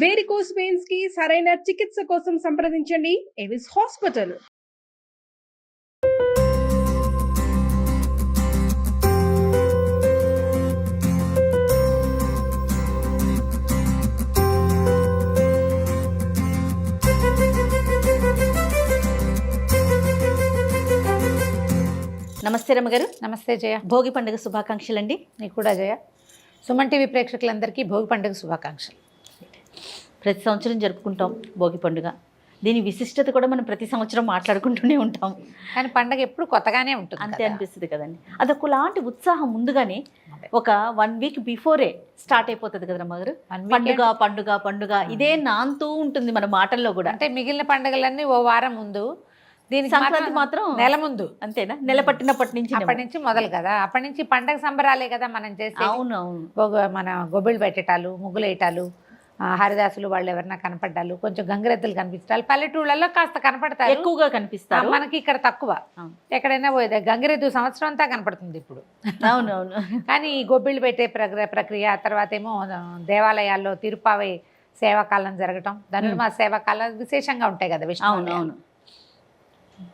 Varicose veins కి సరైన చికిత్స కోసం సంప్రదించండి ఎవిస్ హాస్పిటల్. నమస్తే రమ్మగారు. నమస్తే జయ. భోగి పండుగ శుభాకాంక్షలు అండి. నీకు కూడా జయ. సుమన్ టీవీ ప్రేక్షకులందరికీ భోగి పండుగ శుభాకాంక్షలు. ప్రతి సంవత్సరం జరుపుకుంటాం భోగి పండుగ. దీని విశిష్టత కూడా మనం ప్రతి సంవత్సరం మాట్లాడుకుంటూనే ఉంటాం. కానీ పండుగ ఎప్పుడు కొత్తగానే ఉంటుంది, అంతే అనిపిస్తుంది కదండి. అదొకలాంటి ఉత్సాహం ముందుగానే ఒక 1 వీక్ బిఫోరే స్టార్ట్ అయిపోతుంది కదా రమ్మగారు. పండుగ పండుగ పండుగ ఇదే నాంతూ ఉంటుంది మన మాటల్లో కూడా. అంటే మిగిలిన పండుగలన్నీ ఓ వారం ముందు, దీనికి సంక్రాంతి మాత్రం నెల ముందు. అంతేనా? నెల పట్టినప్పటి నుంచి మొదలు కదా. అప్పటి నుంచి పండగ సంబరాలే కదా మనం చేసి. అవును అవును. మన గొబ్బిళ్ళు పెట్టేటాలు, ముగ్గులు వేయటాలు, హరిదాసులు వాళ్ళు ఎవరన్నా కనపడ్డాలు, కొంచెం గంగిరెద్దులు కనిపించాలి. పల్లెటూళ్ళలో కాస్త కనపడతారు, ఎక్కువగా కనిపిస్తారు. మనకి ఇక్కడ తక్కువ. ఎక్కడైనా పోయేది గంగిరెద్దు సంవత్సరం అంతా కనపడుతుంది ఇప్పుడు. అవును అవును. కానీ ఈ గొబ్బిళ్ళు పెట్టే ప్రక్రియ, తర్వాత ఏమో దేవాలయాల్లో తిరుపావై సేవాకాలం జరగటం, ధనుర్మాస సేవాకాలం విశేషంగా ఉంటాయి కదా విష్ణు. అవును అవును.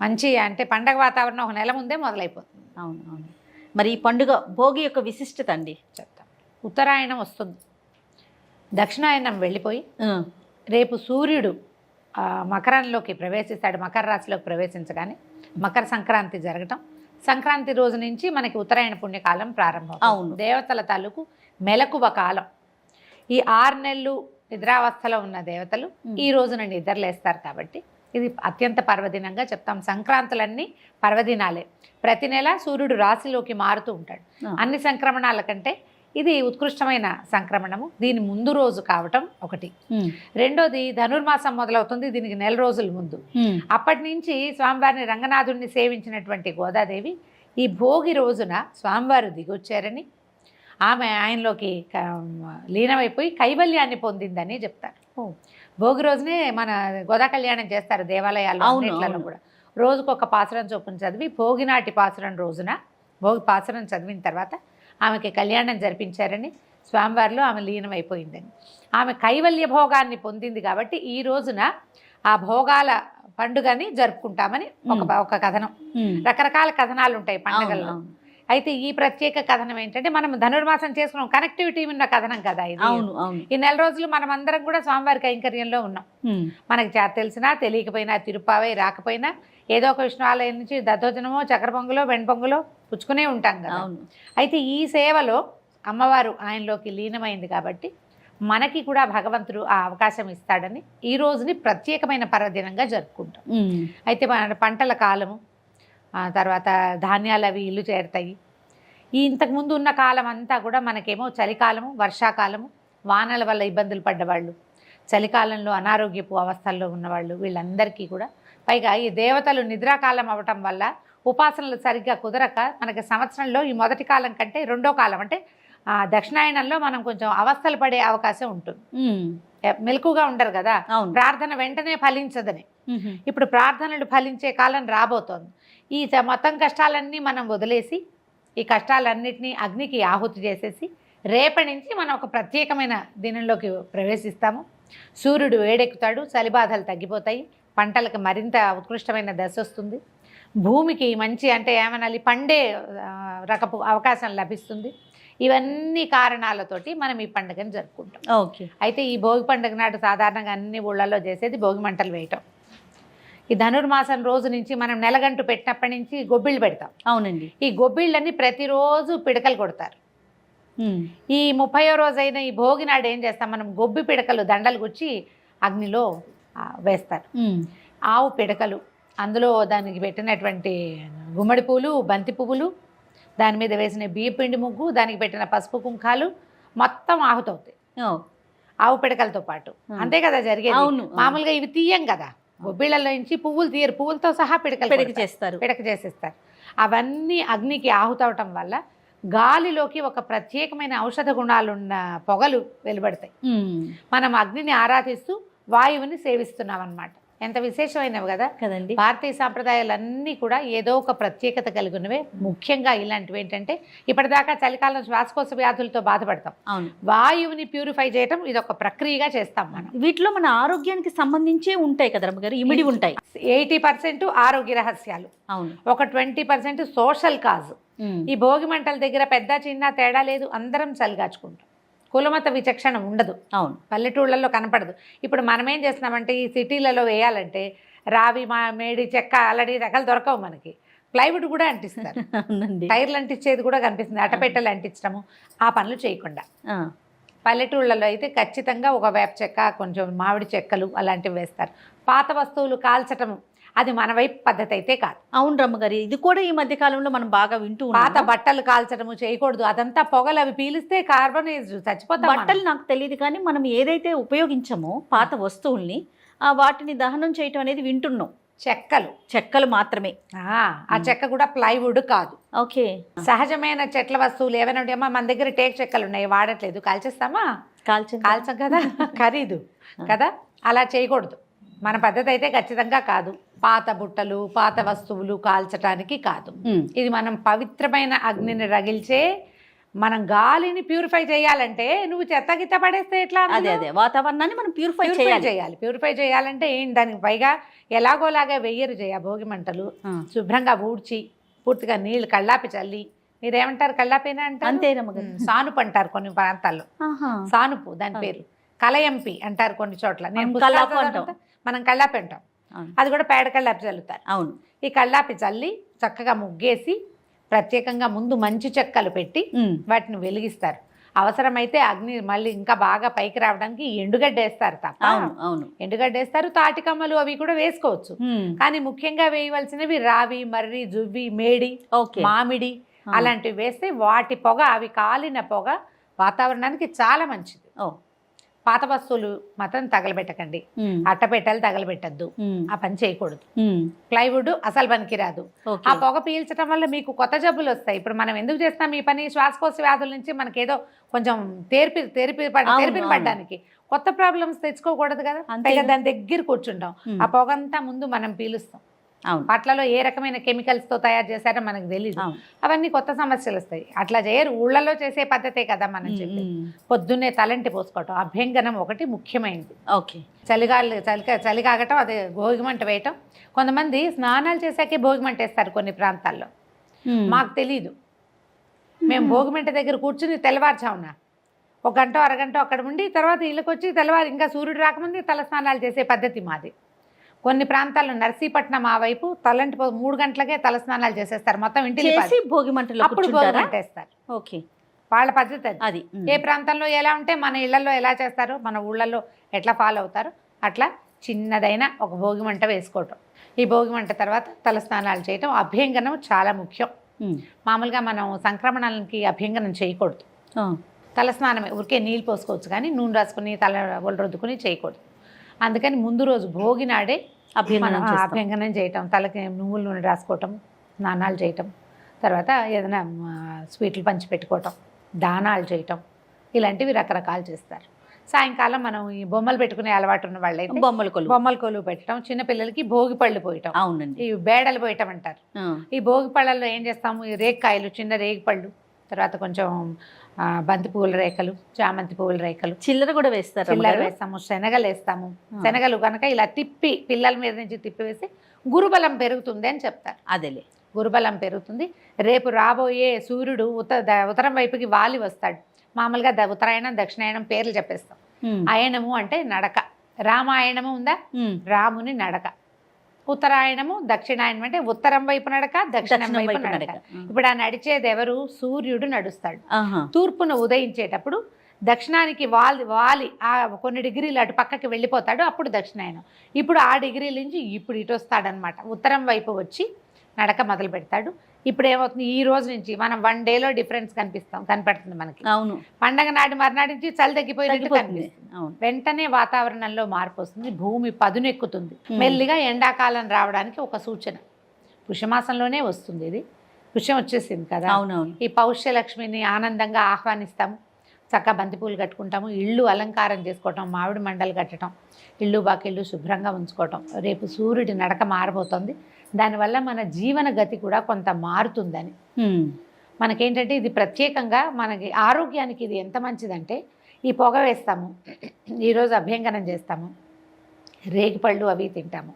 మంచి అంటే పండగ వాతావరణం ఒక నెల ముందే మొదలైపోతుంది. అవును అవును. మరి ఈ పండుగ భోగి యొక్క విశిష్టత అండి చెప్తాం. ఉత్తరాయణం వస్తుంది, దక్షిణాయనం వెళ్ళిపోయి రేపు సూర్యుడు మకరంలోకి ప్రవేశిస్తాడు. మకర రాశిలోకి ప్రవేశించగానే మకర సంక్రాంతి జరగటం. సంక్రాంతి రోజు నుంచి మనకి ఉత్తరాయణ పుణ్యకాలం ప్రారంభం. అవును. దేవతల తాలూకు మెలకువ కాలం. ఈ 6 నెలలు నిద్రావస్థలో ఉన్న దేవతలు ఈ రోజున నిద్రలేస్తారు కాబట్టి ఇది అత్యంత పర్వదినంగా చెప్తాం. సంక్రాంతులన్నీ పర్వదినాలే. ప్రతి నెల సూర్యుడు రాశిలోకి మారుతూ ఉంటాడు. అన్ని సంక్రమణాల కంటే ఇది ఉత్కృష్టమైన సంక్రమణము. దీని ముందు రోజు కావటం ఒకటి. రెండోది ధనుర్మాసం మొదలవుతుంది, దీనికి నెల రోజుల ముందు. అప్పటి నుంచి స్వామివారిని రంగనాథుడిని సేవించినటువంటి గోదాదేవి ఈ భోగి రోజున స్వామివారు దిగొచ్చారని, ఆమె ఆయనలోకి లీనమైపోయి కైవల్యాన్ని పొందిందని చెప్తారు. భోగి రోజునే మన గోదా కళ్యాణం చేస్తారు దేవాలయాల్లో అన్నిట్లలో కూడా. రోజుకొక పాసురం చొప్పున చదివి భోగినాటి పాసురం రోజున భోగి పాసురం చదివిన తర్వాత ఆమెకి కళ్యాణం జరిపించారని, స్వామివారిలో ఆమె లీనమైపోయిందని, ఆమె కైవల్య భోగాన్ని పొందింది కాబట్టి ఈ రోజున ఆ భోగాల పండుగని జరుపుకుంటామని ఒక కథనం. రకరకాల కథనాలు ఉంటాయి పండుగల్లో. అయితే ఈ ప్రత్యేక కథనం ఏంటంటే, మనం ధనుర్మాసం చేసుకున్నాం, కనెక్టివిటీ ఉన్న కథనం కదా ఇది. ఈ నెల రోజులు మనం అందరం కూడా స్వామివారి కైంకర్యంలో ఉన్నాం. మనకి తెలిసినా తెలియకపోయినా, తిరుపావై రాకపోయినా ఏదో ఒక విష్ణు ఆలయం నుంచి దద్దోజనమో, చక్కెర పొంగులో, వెండి పొంగులో పుచ్చుకునే ఉంటాం కదా. అయితే ఈ సేవలో అమ్మవారు ఆయనలోకి లీనమైంది కాబట్టి మనకి కూడా భగవంతుడు ఆ అవకాశం ఇస్తాడని ఈ రోజుని ప్రత్యేకమైన పర్వదినంగా జరుపుకుంటాం. అయితే పంటల కాలము, తర్వాత ధాన్యాలు అవి ఇల్లు చేరుతాయి. ఈ ఇంతకుముందు ఉన్న కాలం అంతా కూడా మనకేమో చలికాలము, వర్షాకాలము, వానల వల్ల ఇబ్బందులు పడ్డవాళ్ళు, చలికాలంలో అనారోగ్యపు అవస్థల్లో ఉన్నవాళ్ళు, వీళ్ళందరికీ కూడా పైగా ఈ దేవతలు నిద్రాకాలం అవ్వటం వల్ల ఉపాసనలు సరిగ్గా కుదరక మనకి సంవత్సరంలో ఈ మొదటి కాలం కంటే రెండో కాలం అంటే దక్షిణాయనంలో మనం కొంచెం అవస్థలు పడే అవకాశం ఉంటుంది. మెలకుగా ఉండరు కదా, ప్రార్థన వెంటనే ఫలించదని. ఇప్పుడు ప్రార్థనలు ఫలించే కాలం రాబోతోంది. ఈ మొత్తం కష్టాలన్నీ మనం వదిలేసి ఈ కష్టాలన్నింటినీ అగ్నికి ఆహుతి చేసేసి రేపటి నుంచి మనం ఒక ప్రత్యేకమైన దినంలోకి ప్రవేశిస్తాము. సూర్యుడు వేడెక్కుతాడు, చలిబాధలు తగ్గిపోతాయి, పంటలకు మరింత ఉత్కృష్టమైన దశ వస్తుంది, భూమికి మంచి అంటే ఏమనాలి పండే రకపు అవకాశం లభిస్తుంది. ఇవన్నీ కారణాలతోటి మనం ఈ పండుగను జరుపుకుంటాం. ఓకే. అయితే ఈ భోగి పండుగ నాడు సాధారణంగా అన్ని ఊళ్ళల్లో చేసేది భోగి మంటలు వేయటం. ఈ ధనుర్మాసం రోజు నుంచి మనం నెలగంటు పెట్టినప్పటి నుంచి గొబ్బిళ్ళు పెడతాం. అవునండి. ఈ గొబ్బిళ్ళని ప్రతిరోజు పిడకలు కొడతారు. ఈ 30వ రోజైన ఈ భోగి నాడు ఏం చేస్తాం, మనం గొబ్బి పిడకలు దండలు గుచ్చి అగ్నిలో వేస్తారు. ఆవు పిడకలు, అందులో దానికి పెట్టినటువంటి గుమ్మడి పూలు, బంతి పువ్వులు, దాని మీద వేసిన బియ్యపిండి ముగ్గు, దానికి పెట్టిన పసుపు కుంకాలు మొత్తం ఆహుతవుతాయి ఆవు పిడకలతో పాటు. అంతే కదా జరిగేది. మామూలుగా ఇవి తీయం కదా, గొబ్బిళ్ళలో నుంచి పువ్వులు తీయరు, పువ్వులతో సహా పిడక చేసేస్తారు. అవన్నీ అగ్నికి ఆహుతవటం వల్ల గాలిలోకి ఒక ప్రత్యేకమైన ఔషధ గుణాలున్న పొగలు వెలువడతాయి. మనం అగ్నిని ఆరాధిస్తూ వాయువుని సేవిస్తున్నాం అన్నమాట. ఎంత విశేషమైనవి కదా. కదండి. భారతీయ సాంప్రదాయాలన్నీ కూడా ఏదో ఒక ప్రత్యేకత కలిగినవే. ముఖ్యంగా ఇలాంటివి ఏంటంటే ఇప్పటిదాకా చలికాలం శ్వాసకోశ వ్యాధులతో బాధపడతాం. అవును. వాయువుని ప్యూరిఫై చేయటం ఇది ఒక ప్రక్రియగా చేస్తాం మనం. వీటిలో మన ఆరోగ్యానికి సంబంధించే ఉంటాయి కదా రమ్మగారు, ఇమిడి ఉంటాయి. 80% ఆరోగ్య రహస్యాలు, అవును. ఒక 20% సోషల్ కాజ్. ఈ భోగి మంటల దగ్గర పెద్ద చిన్న తేడా లేదు, అందరం చలిగాచుకుంటాం. కులమత విచక్షణ ఉండదు. అవును. పల్లెటూళ్ళల్లో కనపడదు. ఇప్పుడు మనం ఏం చేస్తున్నామంటే ఈ సిటీలలో వేయాలంటే రావి మేడి చెక్క అలాంటి రకాలు దొరకవు మనకి. ప్లైవుడ్ కూడా అంటిస్తారు, అవునండి. టైర్లు అంటించేది కూడా కనిపిస్తుంది, అట్టపెట్టెలు అంటించడము. ఆ పనులు చేయకుండా పల్లెటూళ్ళలో అయితే ఖచ్చితంగా ఒక వేప చెక్క, కొంచెం మామిడి చెక్కలు అలాంటివి వేస్తారు. పాత వస్తువులు కాల్చటము అది మన వైపు పద్ధతి అయితే కాదు. అవును రమ్మగారు, ఇది కూడా ఈ మధ్య కాలంలో మనం బాగా వింటూ ఉన్నాం. పాత బట్టలు కాల్చడము చేయకూడదు, అదంతా పొగలు, అవి పీలిస్తే కార్బన్ చచ్చిపోతాం. బట్టలు నాకు తెలియదు కానీ మనం ఏదైతే ఉపయోగించామో పాత వస్తువుల్ని వాటిని దహనం చేయటం అనేది వింటున్నాం. చెక్కలు మాత్రమే. ఆ చెక్క కూడా ప్లైవుడ్ కాదు. ఓకే. సహజమైన చెట్ల వస్తువులు ఏమైనా ఉంటాయమ్మా, మన దగ్గర టేక్ చెక్కలు ఉన్నాయి, వాడట్లేదు, కాల్చేస్తామా? కాల్చం కదా, ఖరీదు కదా. అలా చేయకూడదు, మన పద్ధతి అయితే ఖచ్చితంగా కాదు. పాత బుట్టలు, పాత వస్తువులు కాల్చటానికి కాదు. ఇది మనం పవిత్రమైన అగ్నిని రగిల్చే, మనం గాలిని ప్యూరిఫై చేయాలంటే నువ్వు చెత్త గిత్త పడేస్తే ఎట్లా? అదే వాతావరణాన్ని మనం ప్యూరిఫై చేయాలి. ప్యూరిఫై చేయాలంటే ఏంటి, దానికి పైగా ఎలాగోలాగా వెయ్యరు భోగి మంటలు. శుభ్రంగా ఊడ్చి పూర్తిగా నీళ్లు కళ్ళాపి చల్లి, మీరేమంటారు కళ్ళాపేనా అంటారు? అంతేనమ్మా. సానుపు అంటారు కొన్ని ప్రాంతాల్లో, సానుపు దాని పేరు. కలయంపి అంటారు కొన్ని చోట్ల. మనం కళ్ళాపి అంటాం, అది కూడా పేడ కళ్ళాపి చల్లుతారు. అవును. ఈ కళ్ళాపి చల్లి చక్కగా ముగ్గేసి ప్రత్యేకంగా ముందు మంచి చెక్కలు పెట్టి వాటిని వెలిగిస్తారు. అవసరమైతే అగ్ని మళ్ళీ ఇంకా బాగా పైకి రావడానికి ఎండుగడ్డ వేస్తారు తప్ప. అవును. ఎండుగడ్డ వేస్తారు, తాటికమ్మలు అవి కూడా వేసుకోవచ్చు. కానీ ముఖ్యంగా వేయవలసినవి రావి, మర్రి, జువ్వి, మేడి, మామిడి అలాంటివి వేస్తే వాటి పొగ, అవి కాలిన పొగ వాతావరణానికి చాలా మంచిది. పాత వస్తువులు మాత్రం తగలబెట్టకండి, అట్టపెట్టెలు తగలబెట్టద్దు, ఆ పని చేయకూడదు. ప్లైవుడ్ అసలు పనికిరాదు. ఆ పొగ పీల్చడం వల్ల మీకు కొత్త జబ్బులు వస్తాయి. ఇప్పుడు మనం ఎందుకు చేస్తాం ఈ పని? శ్వాసకోశ వ్యాధుల నుంచి మనకేదో కొంచెం తెరిపి పడడానికి. కొత్త ప్రాబ్లమ్స్ తెచ్చుకోకూడదు కదా, పైగా దాని దగ్గర కూర్చుంటాం. ఆ పొగంతా ముందు మనం పీలుస్తాం. పట్లలో ఏ రకమైన కెమికల్స్తో తయారు చేశారో మనకు తెలియదు. అవన్నీ కొత్త సమస్యలు వస్తాయి. అట్లా చేయరు, ఊళ్ళలో చేసే పద్ధతే కదా మనం చెప్పి. పొద్దున్నే తలంటి పోసుకోవటం, అభ్యంగనం ఒకటి ముఖ్యమైనది. ఓకే. చలి కాగటం, అదే భోగిమంట వేయటం. కొంతమంది స్నానాలు చేశాకే భోగిమంట వేస్తారు కొన్ని ప్రాంతాల్లో, మాకు తెలీదు. మేము భోగిమంట దగ్గర కూర్చుని తెల్లవారుజామున 1 గంట అరగంట అక్కడ ఉండి తర్వాత ఇళ్ళకి వచ్చి తెల్లవారు ఇంకా సూర్యుడు రాకముందే తల స్నానాలు చేసే పద్ధతి మాది. కొన్ని ప్రాంతాల్లో నర్సీపట్నం ఆ వైపు తలంటి 3 గంటలకే తల స్నానాలు చేసేస్తారు మొత్తం ఇంటికి. అప్పుడు భోగిమంట వేస్తారు. ఓకే. వాళ్ళ పద్ధతి అది. ఏ ప్రాంతంలో ఎలా ఉంటే మన ఇళ్లలో ఎలా చేస్తారో, మన ఊళ్ళల్లో ఎట్లా ఫాలో అవుతారో అట్లా చిన్నదైనా ఒక భోగిమంట వేసుకోవటం. ఈ భోగిమంట తర్వాత తల స్నానాలు చేయటం. అభ్యంగనం చాలా ముఖ్యం. మామూలుగా మనం సంక్రమణాలకి అభ్యంగనం చేయకూడదు. తల స్నానమే, ఊరికే నీళ్ళు పోసుకోవచ్చు కానీ నూనె రాసుకుని తల రుద్దుకుని చేయకూడదు. అందుకని ముందు రోజు భోగి నాడే అభ్యంగనం చేయటం, తలకి నువ్వుల నూనె రాసుకోవటం, స్నానాలు చేయటం, తర్వాత ఏదైనా స్వీట్లు పంచి పెట్టుకోవటం, దానాలు చేయటం, ఇలాంటివి రకరకాలు చేస్తారు. సాయంకాలం మనం ఈ బొమ్మలు పెట్టుకునే అలవాటు ఉన్న వాళ్ళైతే బొమ్మల కొలువు పెట్టడం, చిన్నపిల్లలకి భోగి పళ్ళు పోయటం. అవునండి. ఈ బేడలు పోయటం అంటారు. ఈ భోగి పళ్ళల్లో ఏం చేస్తాము, ఈ రేగికాయలు, చిన్న రేగిపళ్ళు, తర్వాత కొంచెం బంతి పువ్వుల రేఖలు, చామంతి పువ్వుల రేఖలు, చిల్లర కూడా వేస్తారు. చిల్లర వేస్తాము, శనగలు వేస్తాము. శనగలు కనుక ఇలా తిప్పి పిల్లల మీద నుంచి తిప్పివేసి గురుబలం పెరుగుతుంది అని చెప్తారు. అదేలే, గురుబలం పెరుగుతుంది. రేపు రాబోయే సూర్యుడు ఉత్తరం వైపుకి వాలి వస్తాడు. మామూలుగా ఉత్తరాయణం, దక్షిణాయనం పేర్లు చెప్పేస్తాం. అయనము అంటే నడక, రామాయణము ఉందా, రాముని నడక. ఉత్తరాయణము, దక్షిణాయనం అంటే ఉత్తరం వైపు నడక, దక్షిణం వైపు నడక. ఇప్పుడు ఆ నడిచేది ఎవరు? సూర్యుడు నడుస్తాడు. తూర్పున ఉదయించేటప్పుడు దక్షిణానికి వాలి కొన్ని డిగ్రీలు అటు పక్కకి వెళ్ళిపోతాడు, అప్పుడు దక్షిణాయనం. ఇప్పుడు ఆ డిగ్రీల నుంచి ఇప్పుడు ఇటు వస్తాడనమాట. ఉత్తరం వైపు వచ్చి నడక మొదలు పెడతాడు. ఇప్పుడు ఏమవుతుంది, ఈ రోజు నుంచి మనం 1 డేలో డిఫరెన్స్ కనపడుతుంది మనకి. అవును. పండగ నాటి మర్నాటి నుంచి చలి తగ్గిపోయినట్టు కనిపిస్తుంది. వెంటనే వాతావరణంలో మార్పు వస్తుంది, భూమి పదునెక్కుతుంది. మెల్లిగా ఎండాకాలం రావడానికి ఒక సూచన. పుష్యమాసంలోనే వస్తుంది ఇది, పుష్యం వచ్చేసింది కదా. అవునవును. ఈ పౌష్యలక్ష్మిని ఆనందంగా ఆహ్వానిస్తాము. చక్కగా బంతిపూలు కట్టుకుంటాము, ఇల్లు అలంకారం చేసుకోవటం, మామిడి మండలు కట్టడం, ఇల్లు బాకిళ్ళు శుభ్రంగా ఉంచుకోవటం. రేపు సూర్యుడి నడక మారబోతోంది, దానివల్ల మన జీవన గతి కూడా కొంత మారుతుందని. మనకేంటంటే ఇది ప్రత్యేకంగా మనకి ఆరోగ్యానికి ఇది ఎంత మంచిదంటే, ఈ పొగ వేస్తాము, ఈరోజు అభ్యంగనం చేస్తాము, రేగిపళ్ళు అవి తింటాము,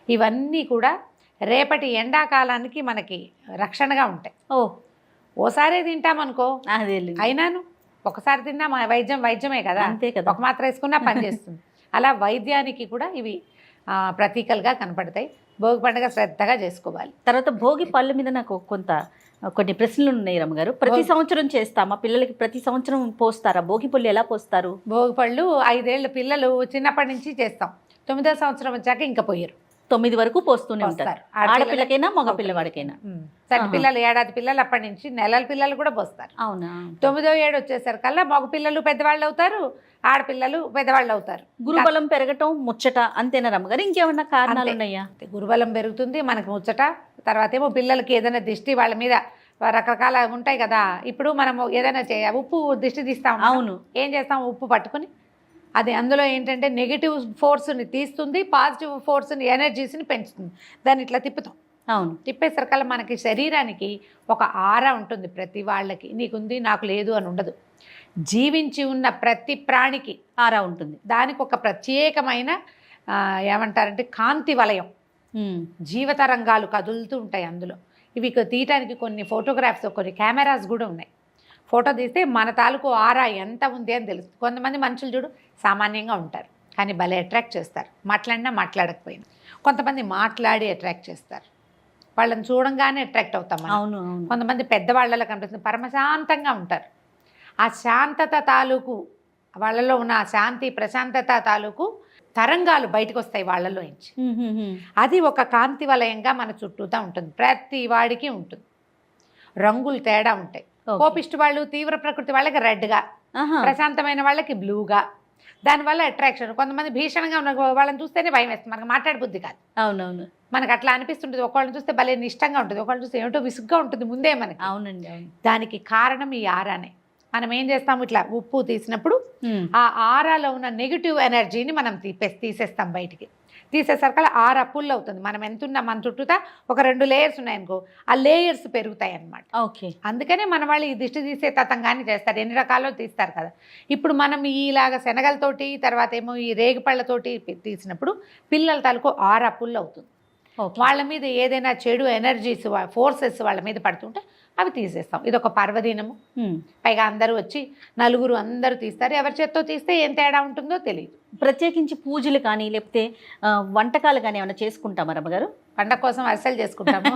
ఇవన్నీ కూడా రేపటి ఎండాకాలానికి మనకి రక్షణగా ఉంటాయి. ఓసారే తింటామనుకో అదే అయినాను, ఒకసారి తిన్నా మా వైద్యమే కదా, అంతే కదా, ఒక మాత్ర వేసుకున్నా పనిచేస్తుంది. అలా వైద్యానికి కూడా ఇవి ప్రతీకలుగా కనపడతాయి. భోగి పండుగ శ్రద్ధగా చేసుకోవాలి. తర్వాత భోగి పళ్ళ మీద నాకు కొన్ని ప్రశ్నలు ఉన్నాయి రమ్మగారు. ప్రతి సంవత్సరం చేస్తామా? పిల్లలకి ప్రతి సంవత్సరం పోస్తారా? భోగి పళ్ళు ఎలా పోస్తారు? భోగి పళ్ళు 5 ఏళ్ళు పిల్లలు చిన్నప్పటి నుంచి చేస్తాం, 9వ సంవత్సరం వచ్చాక ఇంకా పోయారు. 9 వరకు పోస్తూనే ఉంటారు, ఆడపిల్లకైనా మగ పిల్లవాడికైనా. చట్టి పిల్లలు, ఏడాది పిల్లలు అప్పటి నుంచి నెలల పిల్లలు కూడా పోస్తారు. అవునా? 9వ ఏడు వచ్చేసరికల్లా మగ పిల్లలు పెద్దవాళ్ళు అవుతారు, ఆడపిల్లలు పెద్దవాళ్ళు అవుతారు. గురుబలం పెరగటం ముచ్చట అంతేనా రమ్మగారు? ఇంకేమన్నా కారణాలు ఉన్నాయా? గురుబలం పెరుగుతుంది, మనకు ముచ్చట. తర్వాత ఏమో పిల్లలకి ఏదైనా దిష్టి, వాళ్ళ మీద రకరకాల ఉంటాయి కదా. ఇప్పుడు మనము ఏదైనా ఉప్పు దిష్టి తీస్తాం. అవును. ఏం చేస్తాం? ఉప్పు పట్టుకుని అది అందులో ఏంటంటే నెగిటివ్ ఫోర్స్ని తీస్తుంది, పాజిటివ్ ఫోర్స్ని, ఎనర్జీస్ని పెంచుతుంది. దాన్ని ఇట్లా తిప్పుతాం. అవును. తిప్పేసరికల్లా మనకి శరీరానికి ఒక ఆరా ఉంటుంది. ప్రతి వాళ్ళకి నీకుంది నాకు లేదు అని ఉండదు. జీవించి ఉన్న ప్రతి ప్రాణికి ఆరా ఉంటుంది. దానికి ఒక ప్రత్యేకమైన ఏమంటారంటే కాంతి వలయం, జీవతరంగాలు కదులుతూ ఉంటాయి అందులో. ఇవి తీయటానికి కొన్ని ఫోటోగ్రాఫ్స్, కొన్ని కెమెరాస్ కూడా ఉన్నాయి. ఫోటో తీస్తే మన తాలూకు ఆరా ఎంత ఉంది అని తెలుస్తుంది. కొంతమంది మనుషులు చూడు సామాన్యంగా ఉంటారు, కానీ భలే అట్రాక్ట్ చేస్తారు, మాట్లాడినా మాట్లాడకపోయినా. కొంతమంది మాట్లాడి అట్రాక్ట్ చేస్తారు, వాళ్ళని చూడంగానే అట్రాక్ట్ అవుతాం. అవును. కొంతమంది పెద్దవాళ్ళలో కనిపిస్తుంది, పరమశాంతంగా ఉంటారు. ఆ శాంతత తాలూకు, వాళ్ళలో ఉన్న ఆ శాంతి ప్రశాంతత తాలూకు తరంగాలు బయటకు వస్తాయి వాళ్ళలో నుంచి. అది ఒక కాంతి వలయంగా మన చుట్టూతా ఉంటుంది. ప్రతి వాడికి ఉంటుంది. రంగులు తేడా ఉంటాయి. కోపిష్టి వాళ్ళు, తీవ్ర ప్రకృతి వాళ్ళకి రెడ్గా, ప్రశాంతమైన వాళ్ళకి బ్లూగా. దానివల్ల అట్రాక్షన్. కొంతమంది భీషణంగా ఉన్న వాళ్ళని చూస్తేనే భయం వేస్తుంది, మనకు మాట్లాడే బుద్ధి కాదు. అవునవును. మనకు అట్లా అనిపిస్తుంటుంది. ఒకళ్ళని చూస్తే భలే నిష్టంగా ఉంటుంది, ఒకళ్ళని చూస్తే ఏమిటో విసుగ్గా ఉంటుంది ముందే మనకి. అవునండి. దానికి కారణం ఈ ఆరానే. మనం ఏం చేస్తాము, ఇట్లా ఉప్పు తీసినప్పుడు ఆ ఆరాలో ఉన్న నెగిటివ్ ఎనర్జీని మనం తీసేస్తాం బయటికి. తీసేసరికి ఆరా పుల్ అవుతుంది. మనం ఎంత ఉన్నా మన చుట్టూతా ఒక 2 లేయర్స్ ఉన్నాయనుకో, ఆ లేయర్స్ పెరుగుతాయి అన్నమాట. ఓకే. అందుకనే మన వాళ్ళు ఈ దిష్టి తీసే తతంగాన్ని చేస్తారు, ఎన్ని రకాల్లో తీస్తారు కదా. ఇప్పుడు మనం ఇలాగ శనగలతోటి, తర్వాత ఏమో ఈ రేగిపళ్ళతోటి తీసినప్పుడు పిల్లల తాలూకు ఆరా పుల్ అవుతుంది. వాళ్ళ మీద ఏదైనా చెడు ఎనర్జీస్, ఫోర్సెస్ వాళ్ళ మీద పడుతుంటే అవి తీసేస్తాం. ఇది ఒక పర్వదినము. పైగా అందరూ వచ్చి నలుగురు అందరూ తీస్తారు. ఎవరి చేత్తో తీస్తే ఏం తేడా ఉంటుందో తెలియదు. ప్రత్యేకించి పూజలు కానీ లేకపోతే వంటకాలు కానీ ఏమైనా చేసుకుంటామా రమ్మగారు? పండగ కోసం అరిసెలు చేసుకుంటాము.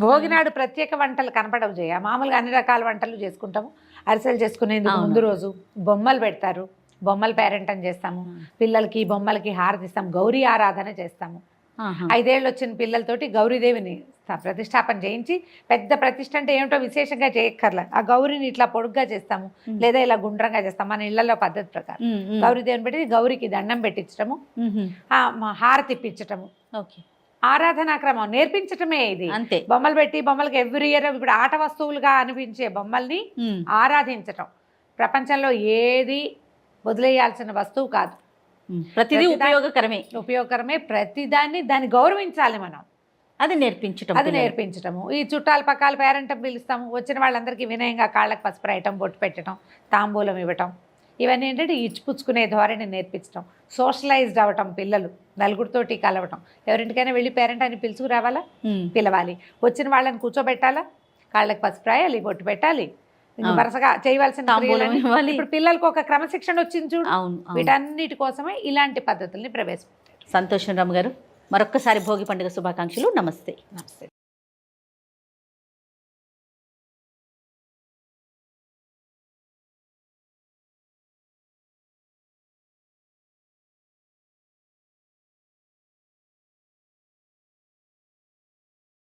భోగినాడు ప్రత్యేక వంటలు కనపడవు చేయ, మామూలుగా అన్ని రకాల వంటలు చేసుకుంటాము. అరిసెలు చేసుకునేందుకు ముందు రోజు బొమ్మలు పెడతారు, బొమ్మల పేరెంటం చేస్తాము. పిల్లలకి బొమ్మలకి హారతిస్తాము, గౌరీ ఆరాధన చేస్తాము. 5 ఏళ్ళు వచ్చిన పిల్లలతోటి గౌరీదేవిని ప్రతిష్టాపన చేయించి, పెద్ద ప్రతిష్ఠ అంటే ఏమిటో విశేషంగా చేయక్కర్లా, ఆ గౌరీని ఇట్లా పొడుగ్గా చేస్తాము, లేదా ఇలా గుండ్రంగా చేస్తాము. మన ఇళ్లలో పద్ధతి ప్రకారం గౌరీదేవిని పెట్టి గౌరికి దండం పెట్టించటము, హారతి ఇప్పించటము. ఓకే. ఆరాధనా క్రమం నేర్పించటమే ఇది. అంతే. బొమ్మలు పెట్టి బొమ్మలకి ఎవ్రీ ఇయర్ ఇప్పుడు ఆట వస్తువులుగా అనిపించే బొమ్మల్ని ఆరాధించటం. ప్రపంచంలో ఏది వదిలేయాల్సిన వస్తువు కాదు, ప్రతిదీ ఉపయోగకరమే. ప్రతిదాన్ని దాన్ని గౌరవించాలి మనం. అది నేర్పించటము. ఈ చుట్టాల పక్కల పేరెంటం పిలుస్తాము, వచ్చిన వాళ్ళందరికీ వినయంగా కాళ్ళకి పసుపు రాయటం, బొట్టు పెట్టడం, తాంబూలం ఇవ్వటం. ఇవన్నీ ఏంటంటే ఇచ్చిపుచ్చుకునే ధోరణి నేర్పించడం. సోషలైజ్డ్ అవ్వటం, పిల్లలు నలుగురితోటి కలవటం. ఎవరింటికైనా వెళ్ళి పేరెంట్ అని పిలుచుకురావాలా, పిలవాలి. వచ్చిన వాళ్ళని కూర్చోబెట్టాలా, కాళ్ళకి పసుపు రాయాలి, బొట్టు పెట్టాలి, వరుసగా చేయవలసిన. ఇప్పుడు పిల్లలకు ఒక క్రమశిక్షణ వచ్చింది చూడు. వీటన్నిటి కోసమే ఇలాంటి పద్ధతుల్ని ప్రవేశపెట్టారు. సంతోషం రామ్ గారు, మరొక్కసారి భోగి పండుగ శుభాకాంక్షలు. నమస్తే.